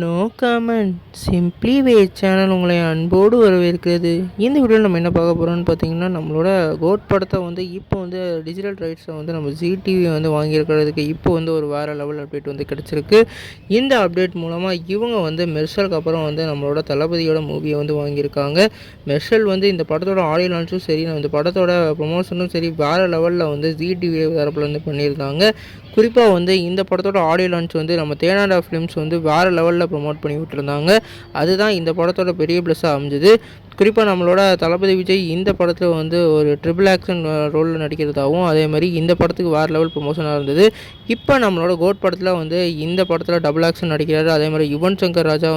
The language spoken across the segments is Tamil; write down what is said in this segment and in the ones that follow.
நோ கமெண்ட் சிம்பிளி வே சேனல் உங்களை அன்போடு வரவேற்கிறது. இந்த வீடியோவில் நம்ம என்ன பார்க்க போகிறோம்னு பார்த்தீங்கன்னா, நம்மளோட கோட் படத்தை இப்போ டிஜிட்டல் ரைட்ஸை நம்ம ஜிடிவி வாங்கியிருக்கிறதுக்கு இப்போ ஒரு வேறு லெவல் அப்டேட் கிடச்சிருக்கு. இந்த அப்டேட் மூலமாக இவங்க மெர்சலுக்கு அப்புறம் நம்மளோட தளபதியோட மூவியை வாங்கியிருக்காங்க. மெர்சல் இந்த படத்தோட ஆடியோ லான்ச்சும் சரி, இந்த படத்தோட ப்ரொமோஷனும் சரி வேறு லெவலில் ஜிடிவி தரப்பில் பண்ணியிருந்தாங்க. குறிப்பாக இந்த படத்தோட ஆடியோ லான்ச் நம்ம தேனாண்டா ஃபிலிம்ஸ் வேறு லெவலில் ப்ரொமோட் பண்ணி விட்டுருந்தாங்க. அதுதான் இந்த படத்தோட பெரிய ப்ளஸ்ஸாக அமைஞ்சுது. குறிப்பாக நம்மளோட தளபதி விஜய் இந்த படத்தில் ஒரு ட்ரிபிள் ஆக்ஷன் ரோலில் நடிக்கிறதாகவும், அதே மாதிரி இந்த படத்துக்கு வேறு லெவல் ப்ரொமோஷனாக இருந்தது. இப்போ நம்மளோட கோட் படத்தில் இந்த படத்தில் டபுள் ஆக்ஷன் நடிக்கிறாரு. அதே மாதிரி யுவன் சங்கர் ராஜா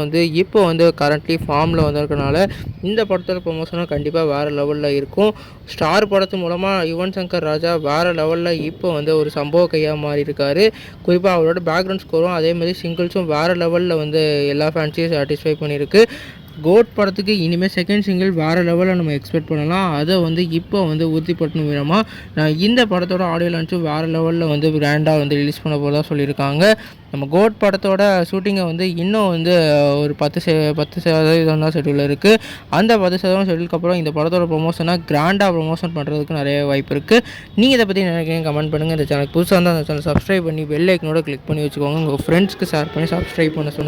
இப்போ கரண்ட்லி ஃபார்மில் வந்திருக்கனால இந்த படத்தோட ப்ரொமோஷனும் கண்டிப்பாக வேறு லெவலில் இருக்கும். ஸ்டார் படத்து மூலமாக யுவன் சங்கர் ராஜா வேறு லெவலில் இப்போ ஒரு சம்பவ கையாக மாறி இருக்காரு. குறிப்பாக அவரோட பேக்ரவுண்ட் ஸ்கோரும் அதே மாதிரி சிங்கிள்ஸும் வேறு லெவலில் எல்லா ஃபேன்ஸையும் சாட்டிஸ்ஃபை பண்ணியிருக்கு. கோட் படத்துக்கு இனிமேல் செகண்ட் சிங்கிள் வேறு லெவலில் நம்ம எக்ஸ்பெக்ட் பண்ணலாம். அதை இப்போ உறுதிப்படுத்தணும் விதமாக இந்த படத்தோட ஆடியோ லான்ச்சும் வேறு லெவலில் கிராண்டாக ரிலீஸ் பண்ண போகிறதா சொல்லியிருக்காங்க. நம்ம கோட் படத்தோட ஷூட்டிங்கை இன்னும் ஒரு 10% தான் ஷெட்யூல் இருக்குது. அந்த 10% ஷெட்யூலுக்கு அப்புறம் இந்த படத்தோட ப்ரொமோஷனை கிராண்டாக ப்ரொமோஷன் பண்ணுறதுக்கு நிறைய வாய்ப்பு இருக்குது. நீங்கள் இதை பற்றி நினைக்கிறீங்க கமெண்ட் பண்ணுங்கள். இந்த சேனல் புதுசாக இருந்தால் அந்த சேனல் சப்ஸ்கிரைப் பண்ணி பெல் ஐக்கனோட கிளிக் பண்ணி வச்சுக்கோங்க. உங்கள் ஃப்ரெண்ட்ஸ்க்கு ஷேர் பண்ணி சப்ஸ்கிரைப் பண்ண சொல்லுங்கள்.